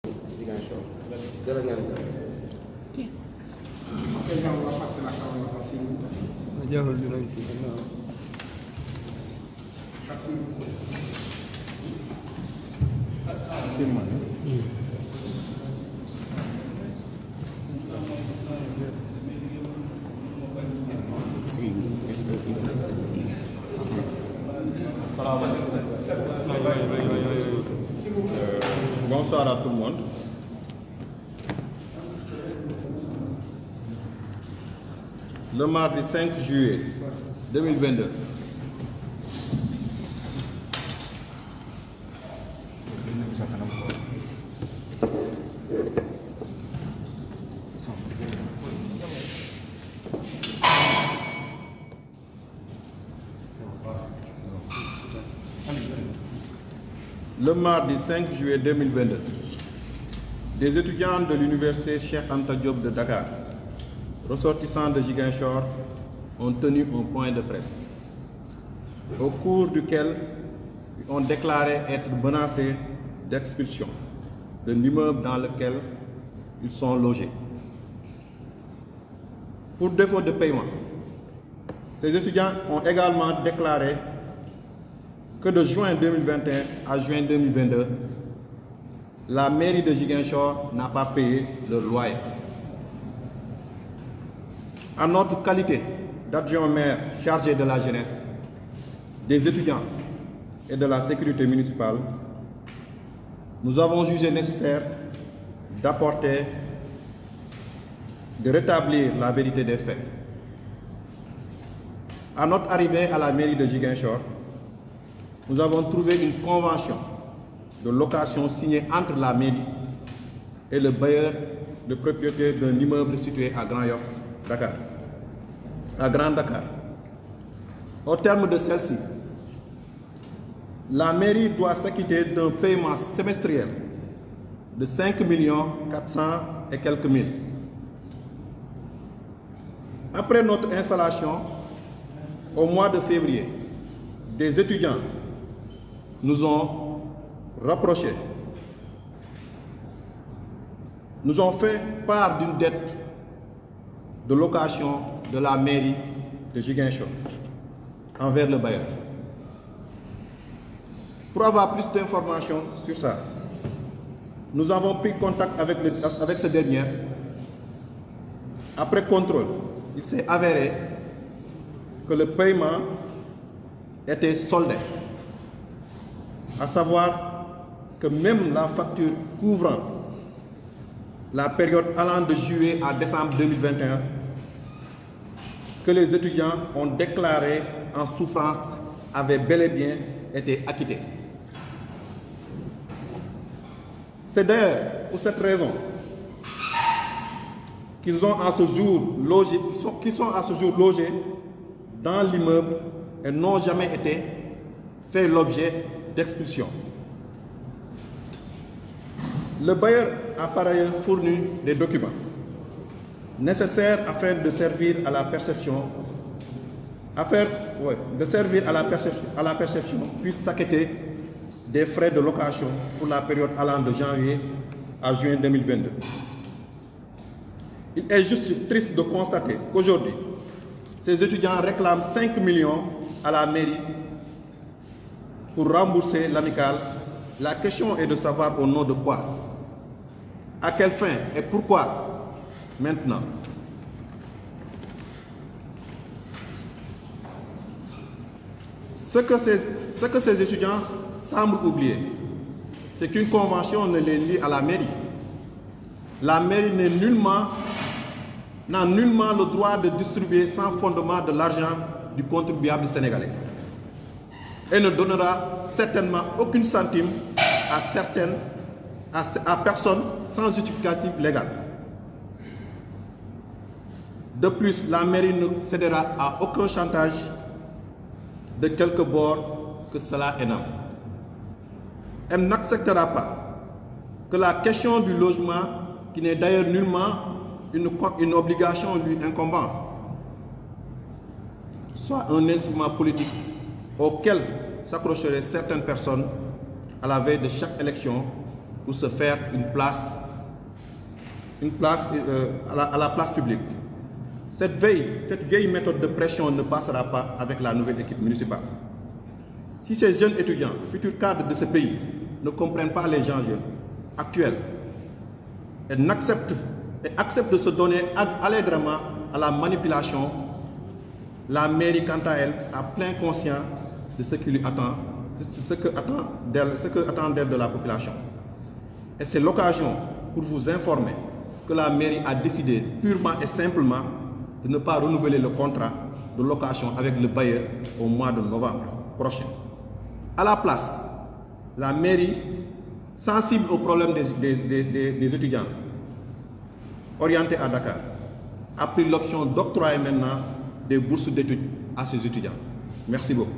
Ziguinchor. Ok. Déjà, on va passer la parole à Bassirou. Bonsoir à tout le monde. Le mardi 5 juillet 2022, des étudiants de l'université Cheikh Anta Diop de Dakar, ressortissants de Ziguinchor, ont tenu un point de presse, au cours duquel ils ont déclaré être menacés d'expulsion de l'immeuble dans lequel ils sont logés. Pour défaut de paiement, ces étudiants ont également déclaré que de juin 2021 à juin 2022, la mairie de Ziguinchor n'a pas payé le loyer. En notre qualité d'adjoint maire chargé de la jeunesse, des étudiants et de la sécurité municipale, nous avons jugé nécessaire de rétablir la vérité des faits. À notre arrivée à la mairie de Ziguinchor, nous avons trouvé une convention de location signée entre la mairie et le bailleur de propriété d'un immeuble situé à Grand Dakar. Au terme de celle-ci, la mairie doit s'acquitter d'un paiement semestriel de 5 400 et quelques mille. Après notre installation, au mois de février, des étudiants nous ont rapprochés, nous ont fait part d'une dette de location de la mairie de Ziguinchor envers le bailleur. Pour avoir plus d'informations sur ça, nous avons pris contact avec ce dernier. Après contrôle, il s'est avéré que le paiement était soldé, à savoir que même la facture couvrant la période allant de juillet à décembre 2021, que les étudiants ont déclaré en souffrance, avait bel et bien été acquittée. C'est d'ailleurs pour cette raison qu'ils sont à ce jour logés dans l'immeuble et n'ont jamais été fait l'objet d'expulsion. Le bailleur a par ailleurs fourni des documents nécessaires afin de servir à la perception, puisse s'acquitter des frais de location pour la période allant de janvier à juin 2022. Il est juste triste de constater qu'aujourd'hui, ces étudiants réclament 5 millions à la mairie pour rembourser l'amicale. La question est de savoir au nom de quoi, à quelle fin et pourquoi maintenant. Ce que ces étudiants semblent oublier, c'est qu'une convention ne les lie à la mairie. La mairie n'a nullement le droit de distribuer sans fondement de l'argent du contribuable sénégalais. Et ne donnera certainement aucune centime à personne sans justificatif légal. De plus, la mairie ne cédera à aucun chantage de quelque bord que cela énomme. Elle n'acceptera pas que la question du logement, qui n'est d'ailleurs nullement une obligation lui incombant, soit un instrument politique auquel s'accrocheraient certaines personnes à la veille de chaque élection pour se faire une place à la place publique. Cette vieille méthode de pression ne passera pas avec la nouvelle équipe municipale. Si ces jeunes étudiants, futurs cadres de ce pays, ne comprennent pas les enjeux actuels et acceptent de se donner allègrement à la manipulation, la mairie, quant à elle, a plein conscience de ce qui lui attend, ce que attend d'elle de la population. Et c'est l'occasion pour vous informer que la mairie a décidé purement et simplement de ne pas renouveler le contrat de location avec le bailleur au mois de novembre prochain. À la place, la mairie, sensible aux problèmes des étudiants orientés à Dakar, a pris l'option d'octroyer maintenant des bourses d'études à ces étudiants. Merci beaucoup.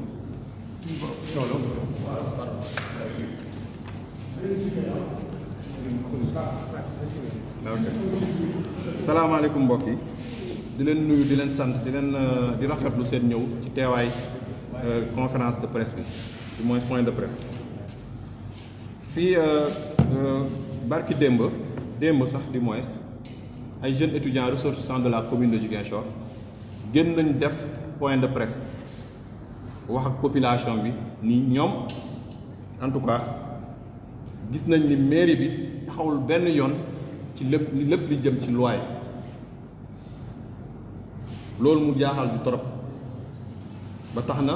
salaamaaleykum mbokk yi di leen nuyu di leen sant di rafetlu seen ñëw ci teewaay conférence de presse bi du moins point de presse fii barki démb sax du moins ay jeunes étudiants ressortissants de la commune de Ziguinchor génn nañ def point de presse wax ak population bi ni ñoom en tout cas gis nañ ni mairie bi taxawul benn yoon ci lépp li jëm ci loi loolu mu jaaxal du trop ba tax na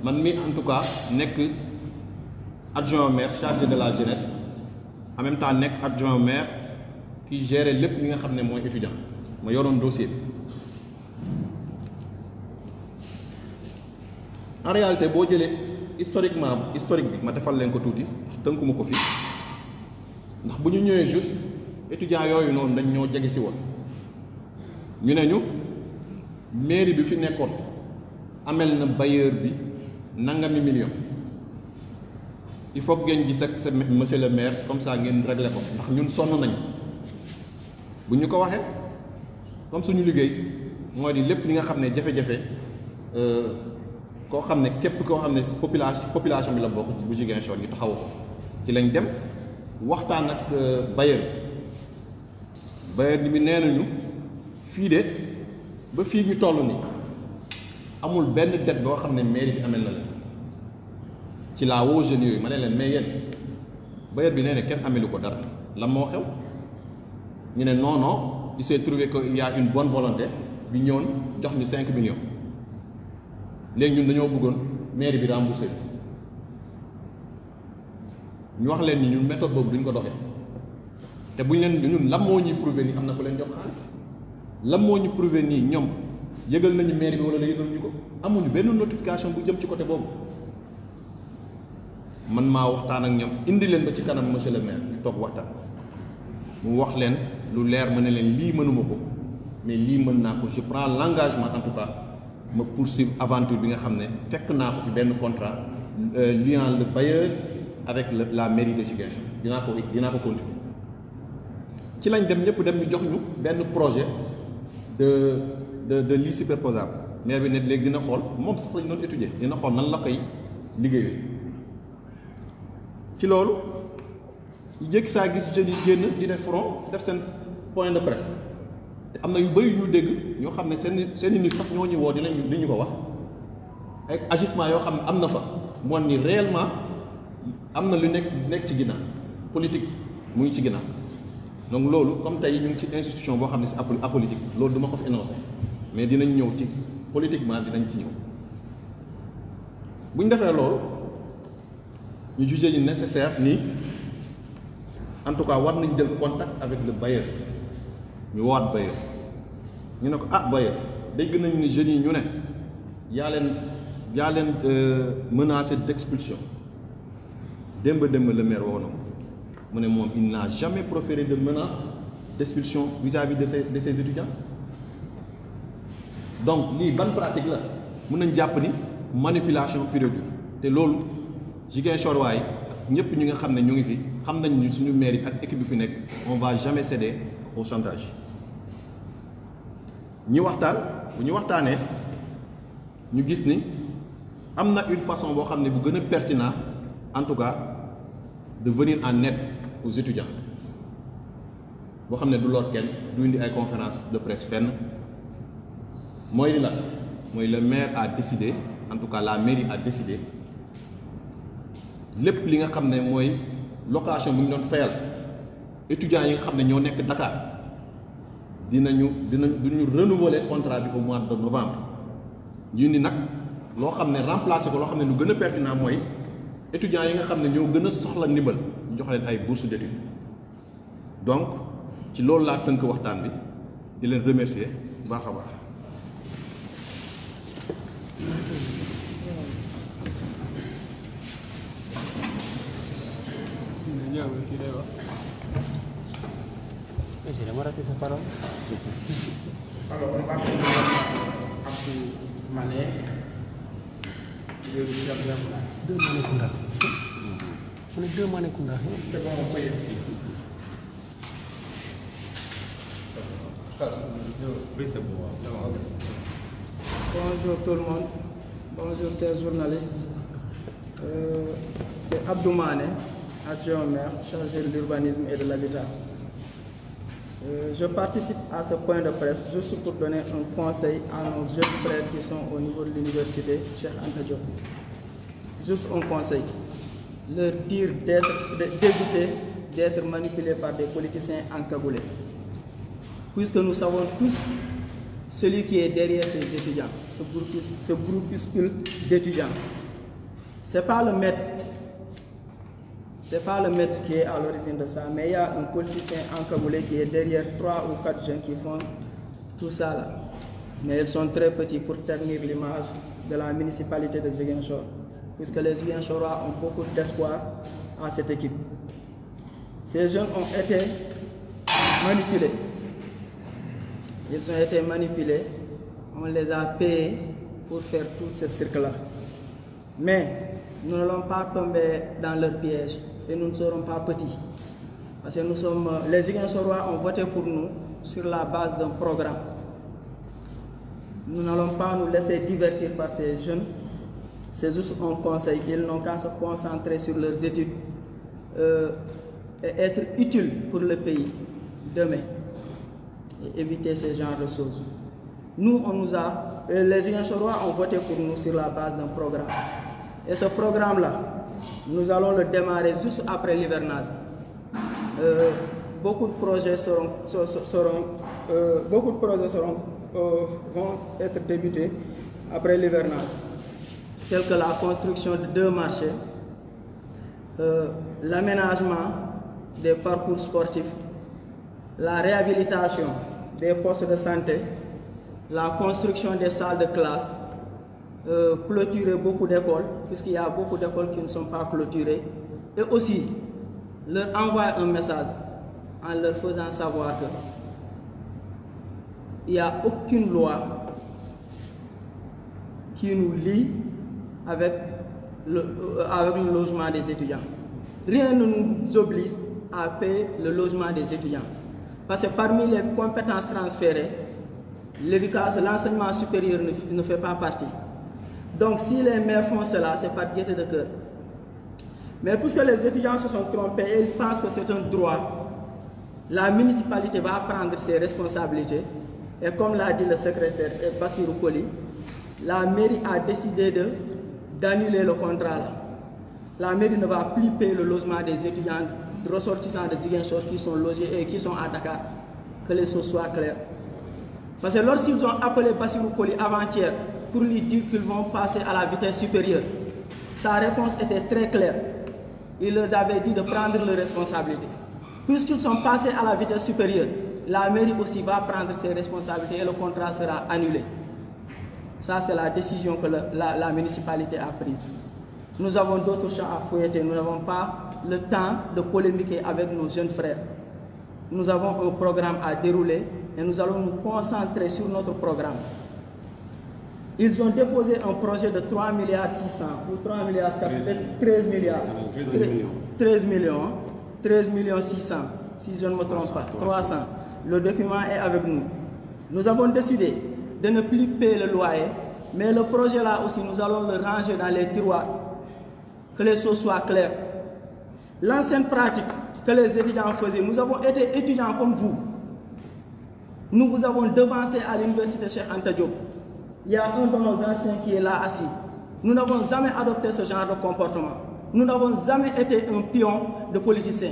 man mi en tout cas nekk adjoint au maire chargé de la jeunesse en même temps nekk adjoint au maire qui gère lépp li nga xam ne mooy étudiant ma yoroon dossier bi en réalité boo jëlee historique bi ma defal leen ko tuuti tënkuma ko fii ndax bu ñu ñëwee juste étudiants yooyu noonu dañ ñoo jege si woon ñu ne ñu mairie bi fi nekkoon amel na bailleur bi nangami million il faut que ngeen gis ak sa monsieur le maire comme ça ngeen régler ko ndax ñun sonn nañ bu ñu ko waxee comme suñu liggéey mooy di lépp li nga xam ne jafe-jafe koo xam ne képp koo xam ne population bi la bokk bu Ziguinchor ñu taxaw ko ci lañ dem waxtaan ak bailleur bi nee nañu fii de ba fii ñu toll nii amul benn dette boo xam ne mairie bi amel na la ci laa woo jeunes yooyu ma ne leen mais yéen bailleur bi nee na kenn amelu ko dara lan moo xew ñu ne non il s'est trouvé que il y a une bonne volonté bi ñëwoon jox ñu 5 millions léegi ñun dañoo bëggoon mairie bi remboursé ñu wax leen ni ñun méthode boobu duñ ko doxee te buñ leen ñun lan moo ñuy prouver ni am na ku leen jox xaalis lan moo ñu prouver nii ñoom yëgal nañu mairie bi wala la yëgal ñu ko amuñu benn notification bu jëm ci côté boobu man maa waxtaan ak ñoom indi leen ba ci kanam monsieur le maire ñu toog waxtaan mu wax leen lu leer ma ne leen lii mënuma ko mais lii mën naa ko je prends l'engagement en tout cas ma poursuivre aventure bi nga xam ne fekk naa ko fi benn contrat liant le bailleur avec la mairie de Ziguinchor dinaa ko continuer ci lañ dem ñëpp dem ñu jox ñu benn projet de lits superposables maire bi ne léegi dina xool moom sax lañ doon étudier dina xool nan la koy liggéeyee ci loolu jékki saa gis jeunes yi génn di def front def seen point de presse te am na yu bëri ñu dégg ñoo xam ne seen nit sax ñoo ñu woo di ñu ko wax ay agissement yoo xam ne am na fa moo ni réellement am na lu nekk ci ginnaaw politique mu ngi ci ginnaaw donc loolu comme tey ñu ngi ci institution boo xam ne c'est apolitique loolu duma ko fi énoncé mais dinañ ñëw ci politiquement dinañ ci ñëw bu ñu defee loolu ñu jugé ñu nécessaire ni en tout cas war nañ jël contact avec le bailleur ñu woowaat bailleur ñu ne ko bailleur dégg nañ ni jeunes yi ñu ne yaa leen menacé d'expulsion démb le maire woo na mu ne moom il n'a jamais proféré de menace d'expulsion vis-à-vis de ses étudiants donc lii ban pratique la mën nañ jàpp ni manipulation pure et dure te loolu Ziguinchor waay ñëpp ñi nga xam ne ñu ngi fi xam nañ ni suñu mairie ak équipe bi fi nekk on va jamais céder au chantage bu ñu waxtaanee ñu gis ni am na une façon boo xam ne bu gën a pertinent en tout cas de venir en aide aux étudiants boo xam ne du lor kenn du indi ay conférence de presse fenn mooy li la mooy le maire a décidé en tout cas la mairie a décidé lépp li nga xam ne mooy location bu ñu doon fayal étudiants yi nga xam ne ñoo nekk Dakar duñu renouveler contrat bi au mois de novembre ñu ni nag loo xam ne remplacer ko loo xam ne lu gën a pertinent mooy étudiants yi nga xam ne ñoo gën a soxla ndimbal ñu jox leen ay bourses d'études donc ci loolu laa tënk waxtaan bi di leen remercier bu baax a baax. Alors, on va commencer par Abdou Mané. Deux Mané Kounda. C'est bon, on peut y aller. Bonjour tout le monde, bonjour chers journalistes. C'est Abdou Mané, adjoint au maire, chargé de l'urbanisme et de l'habitat. Je participe à ce point de presse juste pour donner un conseil à nos jeunes frères qui sont au niveau de l'université Cheikh Anta Diop. Juste un conseil, leur dire d'éviter d'être manipulés par des politiciens encagoulés. Puisque nous savons tous celui qui est derrière ces étudiants, ce groupuscule d'étudiants. Ce n'est pas le maître. C'est pas le maître qui est à l'origine de ça, mais il y a un politicien encagoulé qui est derrière 3 ou 4 jeunes qui font tout ça là. Mais ils sont très petits pour ternir l'image de la municipalité de Ziguinchor, puisque les Ziguinchorois ont beaucoup d'espoir à cette équipe. Ces jeunes ont été manipulés. Ils ont été manipulés, on les a payés pour faire tout ce cirque-là. Mais nous n'allons pas tomber dans leur piège et nous ne serons pas petits. Parce que les Ziguinchorois ont voté pour nous sur la base d'un programme. Nous n'allons pas nous laisser divertir par ces jeunes. C'est juste un conseil. Ils n'ont qu'à se concentrer sur leurs études et être utiles pour le pays demain. Et éviter ce genre de choses. Nous, les Ziguinchorois ont voté pour nous sur la base d'un programme. Et ce programme-là, nous allons le démarrer juste après l'hivernage. Beaucoup de projets vont être débutés après l'hivernage, tels que la construction de 2 marchés, l'aménagement des parcours sportifs, la réhabilitation des postes de santé, la construction des salles de classe, clôturer beaucoup d'écoles, puisqu'il y a beaucoup d'écoles qui ne sont pas clôturées, et aussi leur envoyer un message en leur faisant savoir qu'il n'y a aucune loi qui nous lie avec le logement des étudiants. Rien ne nous oblige à payer le logement des étudiants. Parce que parmi les compétences transférées, l'éducation, l'enseignement supérieur ne fait pas partie. Donc si les maires font cela, c'est par gaieté de cœur. Mais puisque les étudiants se sont trompés et ils pensent que c'est un droit, la municipalité va prendre ses responsabilités. Et comme l'a dit le secrétaire Bassirou Koli, la mairie a décidé d'annuler le contrat. La mairie ne va plus payer le logement des étudiants ressortissants de Ziguinchor qui sont logés et qui sont à Dakar. Que les choses soient claires. Parce que lorsqu'ils ont appelé Bassirou Koli avant-hier pour lui dire qu'ils vont passer à la vitesse supérieure, sa réponse était très claire. Il leur avait dit de prendre leurs responsabilités. Puisqu'ils sont passés à la vitesse supérieure, la mairie aussi va prendre ses responsabilités et le contrat sera annulé. Ça, c'est la décision que la municipalité a prise. Nous avons d'autres chats à fouetter. Nous n'avons pas le temps de polémiquer avec nos jeunes frères. Nous avons un programme à dérouler et nous allons nous concentrer sur notre programme. Ils ont déposé un projet de 3 milliards 600 ou 3 milliards 13 milliards. 13 millions 600, si je ne me trompe pas, 300. Le document est avec nous. Nous avons décidé de ne plus payer le loyer, mais le projet là aussi, nous allons le ranger dans les tiroirs. Que les choses soient claires. L'ancienne pratique que les étudiants faisaient. Nous avons été étudiants comme vous. Nous vous avons devancé à l'université Cheikh Anta Diop. Il y a un de nos anciens qui est là assis. Nous n'avons jamais adopté ce genre de comportement. Nous n'avons jamais été un pion de politicien.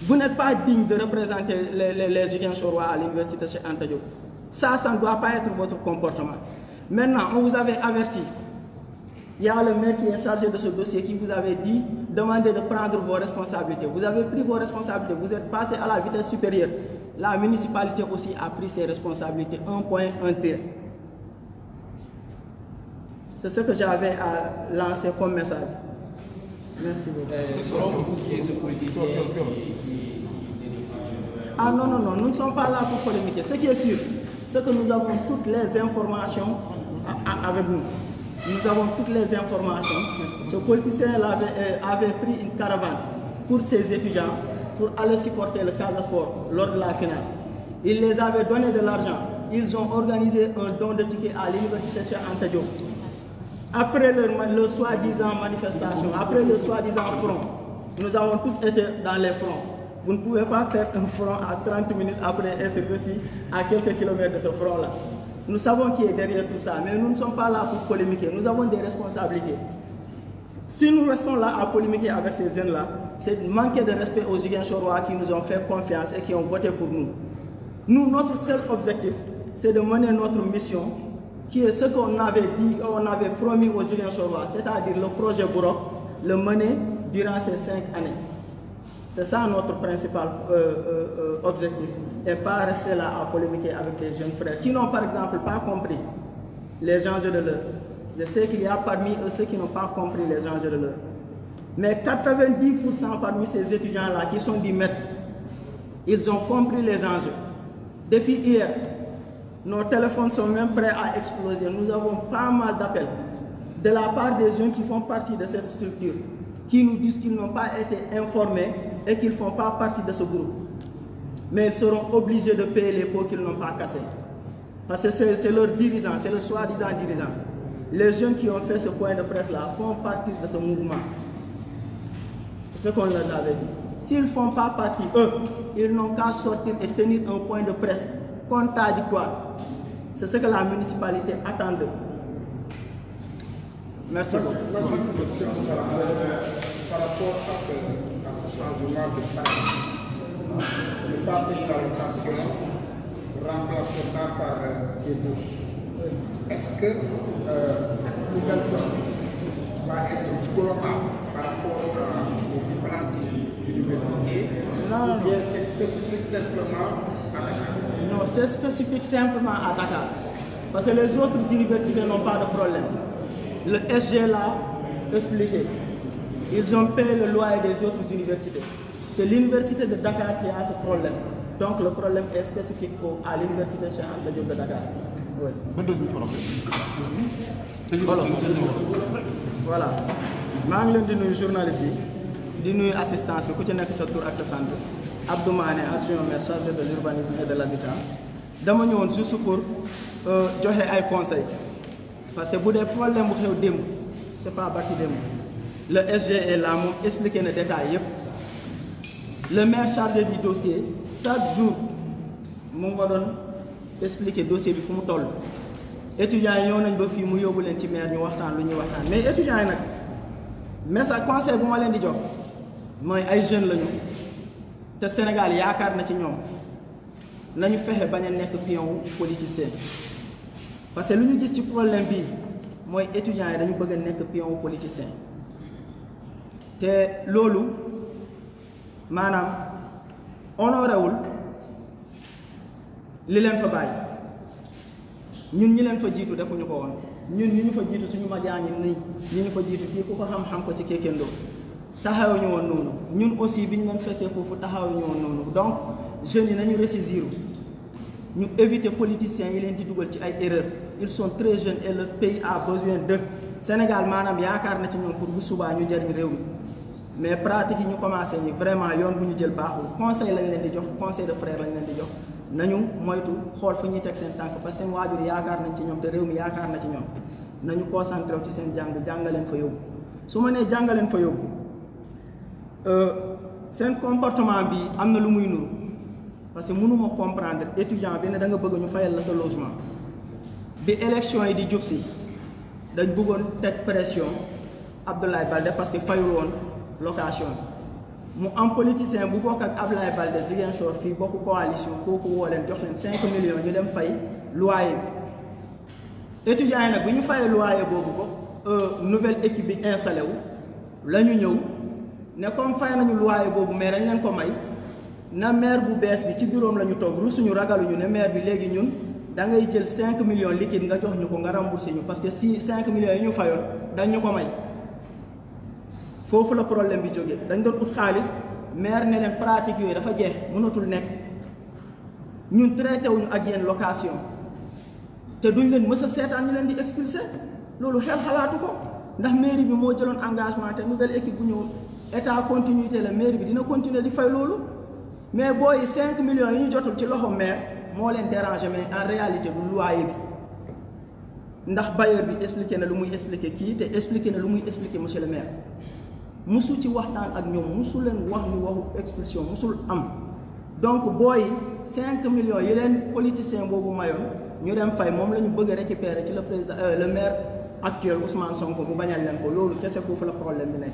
Vous n'êtes pas digne de représenter les Ziguinchorois à l'université Cheikh Anta Diop. Ça ne doit pas être votre comportement. Maintenant, on vous avait averti. Il y a le maire qui est chargé de ce dossier qui vous avait dit, demandez de prendre vos responsabilités. Vous avez pris vos responsabilités, vous êtes passé à la vitesse supérieure. La municipalité aussi a pris ses responsabilités, un point, un tir. C'est ce que j'avais à lancer comme message. Merci beaucoup. Qui est ce politicien Ah non, non, non, nous ne sommes pas là pour polémiquer. Ce qui est sûr, c'est que nous avons toutes les informations avec nous. Nous avons toutes les informations. Ce politicien avait pris une caravane pour ses étudiants pour aller supporter le Casa Sport lors de la finale. Il les avait donné de l'argent. Ils ont organisé un don de tickets à l'université Cheikh Anta Diop. Après leur soi-disant manifestation, après leur soi-disant front, nous avons tous été dans les fronts. Vous ne pouvez pas faire un front à 30 minutes après être aussi à quelques kilomètres de ce front-là. Nous savons qui est derrière tout ça, mais nous ne sommes pas là pour polémiquer. Nous avons des responsabilités. Si nous restons là à polémiquer avec ces jeunes-là, c'est manquer de respect aux Ziguinchorois qui nous ont fait confiance et qui ont voté pour nous. Nous, notre seul objectif, c'est de mener notre mission, qui est ce qu'on avait dit, on avait promis aux Ziguinchorois, c'est-à-dire le projet Bourok, le mener durant ces 5 années. C'est ça notre principal objectif, et pas rester là à polémiquer avec les jeunes frères qui n'ont par exemple pas compris les enjeux de l'heure. Je sais qu'il y a parmi eux ceux qui n'ont pas compris les enjeux de l'heure. Mais 90% parmi ces étudiants-là qui sont du maître, ils ont compris les enjeux. Depuis hier, nos téléphones sont même prêts à exploser. Nous avons pas mal d'appels de la part des jeunes qui font partie de cette structure, qui nous disent qu'ils n'ont pas été informés et qu'ils ne font pas partie de ce groupe. Mais ils seront obligés de payer les pots qu'ils n'ont pas cassés. Parce que c'est leur dirigeant, c'est leur soi-disant dirigeant. Les jeunes qui ont fait ce point de presse-là font partie de ce mouvement. C'est ce qu'on leur avait dit. S'ils ne font pas partie, eux, ils n'ont qu'à sortir et tenir un point de presse contradictoire. C'est ce que la municipalité attend d'eux. Merci beaucoup. Par rapport à ce changement de paradigme, ne pas payer l'allocation, remplacer ça par des bourses. Est-ce que cette nouvelle donne va être globale par rapport aux différentes universités? Non, ou bien c'est spécifique simplement à Dakar? Non, c'est spécifique simplement à Dakar. Parce que les autres universités n'ont pas de problème. Le SG l'a expliqué. Ils ont payé le loyer des autres universités. C'est l'université de Dakar qui a ce problème. Donc le problème est spécifique à l'université Cheikh Anta Diop de Dakar. Oui. Voilà. Je suis un journaliste, je suis assistance, je suis un tour ak sa centre. Abdou Mané, adjoint maire chargé de l'urbanisme et de l'habitat. Je suis venu juste pour donner des conseils. Parce que si vous avez des problèmes, ce n'est pas bâti démo. Le SG est là pour expliquer les détails. Le maire chargé du dossier, chaque jour, je vais expliquer le dossier. Les étudiants ont un peu de temps pour les maire, mais les étudiants, mais ça conseil pour moi, je suis jeune. Le Sénégal, il y a un peu de temps. Nous faisons des pions politiciens. Parce que ce que nous problème, c'est que les étudiants veulent être pions politiciens. Et lolu manam honorewul li len fa bay ñun ñi len fa jitu defuñu ko won ñun ñi ñu fa jitu suñu madiani ni ñi ñu fa jitu fi ku ko xam xam ko ci kekendo taxaw ñu won nonu ñun aussi biñu len fété fofu taxaw ñu won nonu donc jeunes yi nañu ressaisir ñu éviter politiciens yi len di duggal ci ay erreurs. Ils sont très jeunes et le pays a besoin d'eux. Sénégal manam yaakar na ci ñom pour bu suba ñu jëriñ réew mi. Mais pratique yi ñu commencé ni vraiment yoon bu ñu jël baaxul conseil lañ leen di jox conseil de frère lañ leen di jox nañu moytu xool fu ñuy teg seen tànk parce que seen waajur yaakaar nañ ci ñoom te réew mi yaakaar na ci ñoom nañu concentré ci seen jàng jàngaleen fa yóbbu su ma nee jàngaleen fa yóbbu seen comportement bi am na lu muy nuru parce que mënuma comprendre étudiant bi ne da nga bëgg ñu fayal la sa logement bi élection yi di jub si dañ bëggoon teg pression Abdoulaye Baldé parce que fayul woon location mu am politicien bu bokk ak Abdoulaye Baldé Ziguinchor fii bokk coalition kooku woo leen jox leen 5 millions ñu dem fay loyer bi étudiants yi nag bu ñu fayee loyer boobu ko nouvelle équipe bi installé wu la ñu ñëw ne comme fay nañu loyer boobu mais dañ leen ko may na maire bu bees bi ci bureau la ñu toog lu suñu ragaluñu ne maire bi léegi ñun da ngay jël 5 millions liquide nga jox ñu ko nga remboursé ñu parce que si 5 millions yi ñu fayoon dañ ñu ko may foofu la problème bi jógee dañ doon ut xaalis maire ne leen pratique yooyu dafa jeex mënatul nekk ñun traité wuñu ak yéen location te duñ leen mës a seetaan ñu leen di expulsé loolu xel xalaatu ko ndax mairie bi moo jëloon engagement te nouvelle équipe bu ñëw état continuité la mairie bi dina continuer di fay loolu mais booy 5 millions yi ñu jotul ci loxo maire moo leen dérangé mais en réalité du loyer bi ndax bailleur bi expliqué na lu muy expliqué kii te expliqué na lu muy expliqué monsieur le maire musu ci waxtaan ak ñoom musu leen wax ni waxu expulsion musul am donc booy 5 millions yi leen politicien boobu mayoon ñu dem fay moom la ñu bëgg a récupérer ci le président le maire actuel Ousmane Sonko mu bañal leen ko loolu kese foofu la problème bi nekk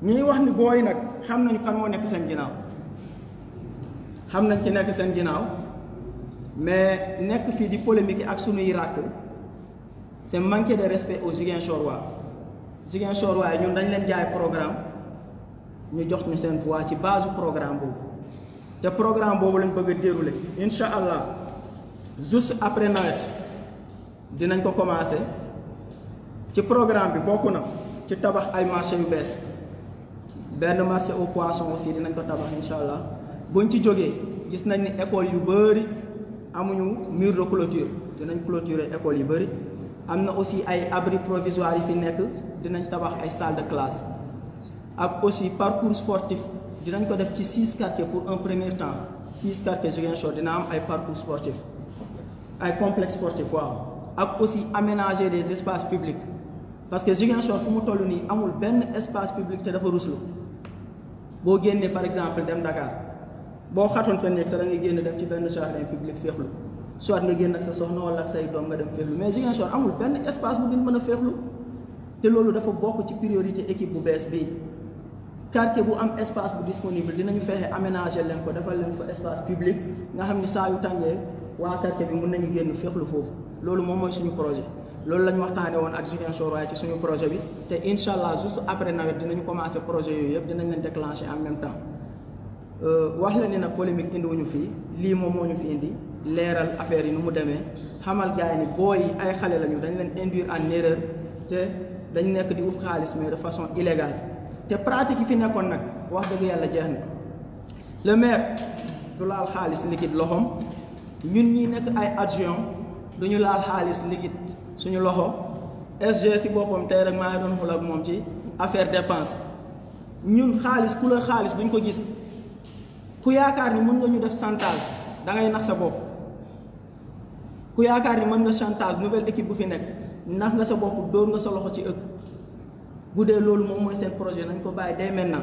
ñuy wax ni booy nag xam nañu kan moo nekk seen ginnaaw xam nañ ci nekk seen ginnaaw mais nekk fii di polémique ak sunuy ràkk c'est manquer de respect aux Ziguinchorois waaye ñun dañ leen jaay programme ñu jox ñu seen voix ci base programme boobu te programme boobu lañ bëgg a dérouler incha allah juste après nawet dinañ ko commencer ci programme bi bokk na ci tabax ay marché yu bees benn marché au poisson aussi dinañ ko tabax incha allah buñ ci jógee gis nañ ni école yu bëri amuñu mur de clôture dinañ clôturer école yu bëri am na aussi ay abri provisoire yi fi nekk dinañ tabax ay salle de classe ak aussi parcours sportif dinañ ko def ci 6 quartiers pour un premier temps 6 quartiers Ziguinchor dina am ay parcours sportif ay complexe sportif waaw ak aussi aménager des espaces publics parce que Ziguinchor fu mu toll nii amul benn espace public te dafa ruslu boo génnee par exemple dem Dakar boo xatoon sa néeg sax da ngay génn def ci benn jardin public féexlu soit nga génn ak sa soxna wala ak say doom nga dem féexlu mais Ziguinchor amul benn espace bu ngeen mën a féexlu te loolu dafa bokk ci priorité équipe bu bees bii quartier bu am espace bu disponible dinañu fexe aménager leen ko defal leen fa espace public nga xam ni saa yu tàngee waa quartier bi mën nañu génn féexlu foofu loolu moom mooy suñu projet loolu la ñu waxtaanee woon ak Ziguinchor waaye ci suñu projet bi te incha allah juste après nawet dinañu commencer projet yooyu yëpp dinañ leen déclencher en même temps wax la ni nag polémique indiwuñu fii lii moom moo ñu fi indi leeral affaire yi nu mu demee xamal gars yi ni booy yi ay xale lañu dañ leen induire en erreur te dañ nekk di ut xaalis mais de façon illégale te pratique yi fi nekkoon nag wax dëgg yàlla jeex na le maire du laal xaalis liquide loxoom ñun ñi nekk ay adjoint duñu laal xaalis liquide suñu loxo SG si boppam tey rek maa ngi doon xul ak moom ci affaire dépense ñun xaalis couleur xaalis duñ ko gis ku yaakaar ni mën nga ñu def chantage da ngay nax sa bopp ku yaakaar ni mën nga chantage nouvelle équipe bu fi nekk nax nga sa bopp dóor nga sa loxo ci ëkk bu dee loolu moom mooy seen projet nañ ko bàyyi dès maintenant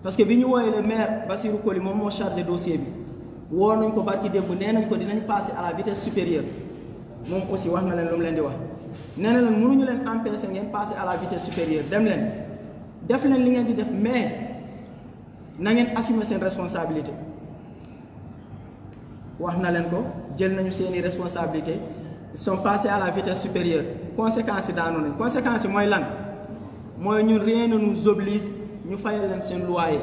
parce que bi ñu wooyee le maire Bassirou Koli moom moo chargé dossier bi woo nañ ko barki démb nee nañ ko dinañ passer à la vitesse supérieure moom aussi wax na leen lu mu leen di wax nee na leen mënuñu leen empêcher ngeen passer à la vitesse supérieure dem leen def leen li ngeen di def mais na ngeen assumer seen responsabilité wax na leen ko jël nañu seeni responsabilité ils sont passés à la vitesse supérieure conséquences yi daanu nañ conséquences yi mooy lan mooy ñun rien ne nous oblige ñu fayal leen seen loyer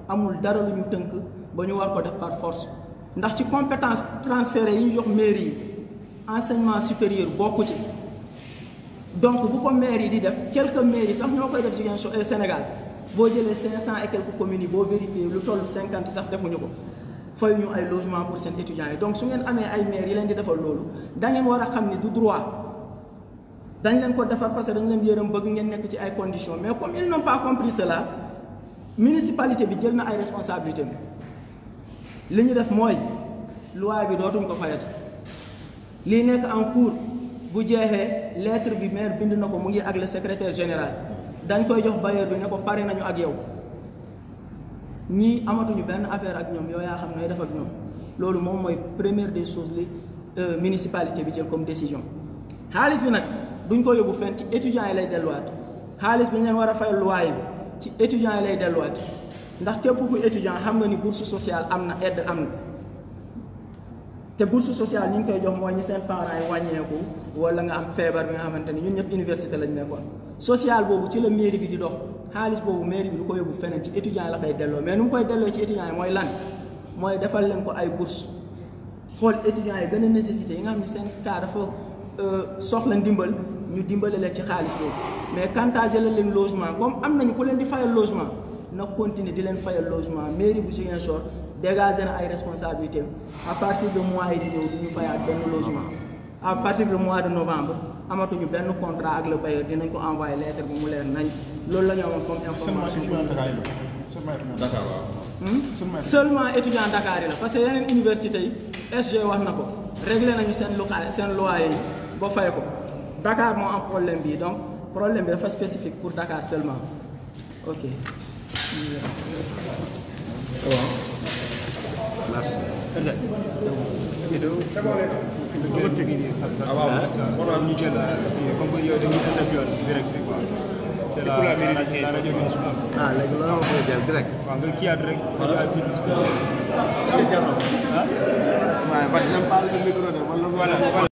amul dara lu ñu tënk ba ñu war ko def par force ndax ci compétence transférées yi ñu jox mairie yi enseignement supérieur bokku ci donc bu ko maire yi di def quelques mairies sax ñoo koy def Ziguinchor et Sénégal boo jëlee 500 et quelques communes yi boo vérifié lu toll 50 sax defuñu ko fay ñu ay logement pour seen étudiants yi donc su ngeen amee ay maires yi leen di defal loolu da ngeen war a xam ni du droit dañ leen ko defar parce que dañ leen yërëm bëgg ngeen nekk ci ay conditions mais comme ils n'ont pas compris cela municipalité bi jël na ay responsabilités bi li ñu def mooy loi bi dootuñ ko fayati lii nekk en cours bu jeexee lettre bi maire bind na ko mu ngi ak le secrétaire général dañ koy jox bailleur bi ne ko pare nañu ak yow ñii amatuñu benn affaire ak ñoom yow yaa xam nooy def ak ñoom loolu moom mooy première des choses li municipalité bi jël comme décision. xaalis bi nag duñ ko yóbbu fenn ci étudiants yi lay delluwaat xaalis bi ñu leen war a fay loyer bi ci étudiants yi lay delluwaat ndax képp ku étudiant xam nga ni bourse sociale am na aide am na te bourse sociale ñu ngi koy jox mooy ñi seen parents yi wàññeeku wala nga am feebar bi nga xamante ni ñun ñëpp université lañ nekkoon social boobu ci la mairie bi di dox xaalis boobu mairie bi du ko yóbbu feneen ci étudiants yi la koy delloo mais nu mu koy delloo ci étudiants yi mooy lan mooy defal leen ko ay bourse xool étudiants yi gën a nécessité yi nga xam ne seen cas dafa soxla ndimbal ñu dimbale leen ci xaalis boobu mais quant à jëlal leen logement comme am nañu ku leen di fayal logement na continuer di leen fayal logement mairie bu Ziguinchor dégager na ay responsabilités à partir de mois yi di ñëw du ñu fayaat benn logement à partir de mois de novembre amatuñu benn contrat ak le bailleur dinañ ko envoyer lettre bi mu leer nañ loolu la ñu amoon comme information. Dakar waaw. seulement étudiant Dakar yi la parce que yeneen université yi SG wax na ko réglé nañu seen loyer yi ba fay ko Dakar moo am problème bi donc problème bi dafa spécifique pour Dakar seulement ok. Merci. C'est pour la mairie de la radio municipale. Ah, léegi loolu moo koy jël direct. waaw nga kii at rek. waaye parce que j'aime pas le micro de wala.